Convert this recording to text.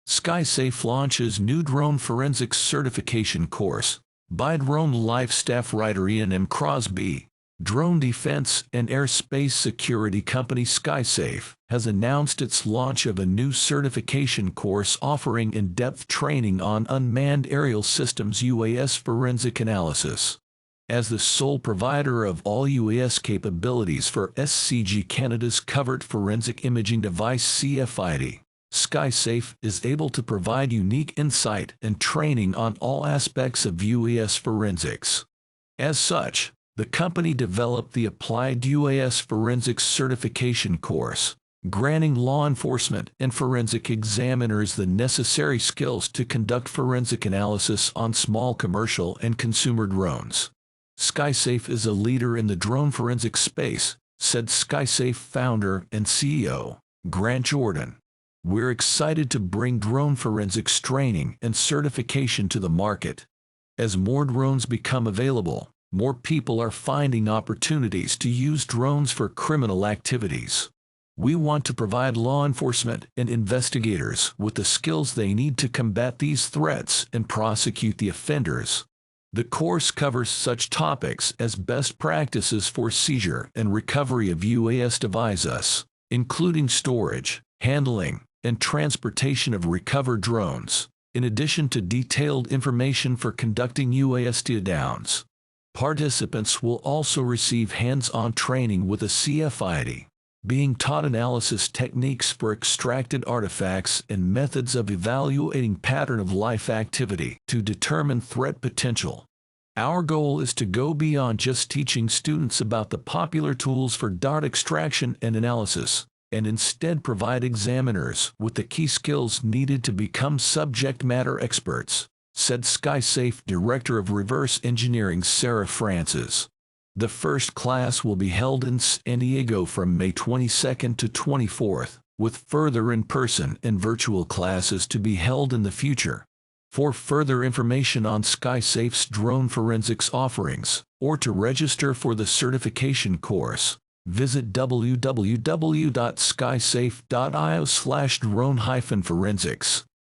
SkySafe launches new drone forensics certification course by DroneLife staff writer Ian Crosby. Drone defense and airspace security company SkySafe has announced its launch of a new certification course offering in-depth training on unmanned aerial systems UAS forensic analysis. As the sole provider of all UAS capabilities for SCG Canada's Covert forensic imaging device CFID, SkySafe is able to provide unique insight and training on all aspects of UAS forensics. As such, the company developed the Applied UAS Forensics certification course, granting law enforcement and forensic examiners the necessary skills to conduct forensic analysis on small commercial and consumer drones. SkySafe is a leader in the drone forensics space, said SkySafe founder and CEO, Grant Jordan. We're excited to bring drone forensics training and certification to the market. As more drones become available, more people are finding opportunities to use drones for criminal activities. We want to provide law enforcement and investigators with the skills they need to combat these threats and prosecute the offenders. The course covers such topics as best practices for seizure and recovery of UAS devices, including storage, handling, and transportation of recovered drones, in addition to detailed information for conducting UAS teardowns. Participants will also receive hands-on training with a CFID, being taught analysis techniques for extracted artifacts and methods of evaluating pattern-of-life activity to determine threat potential. Our goal is to go beyond just teaching students about the popular tools for data extraction and analysis, and instead provide examiners with the key skills needed to become subject matter experts, said SkySafe Director of Reverse Engineering Sarah Francis. The first class will be held in San Diego from May 22nd to 24th, with further in-person and virtual classes to be held in the future. For further information on SkySafe's drone forensics offerings, or to register for the certification course, visit www.skysafe.io/drone-forensics.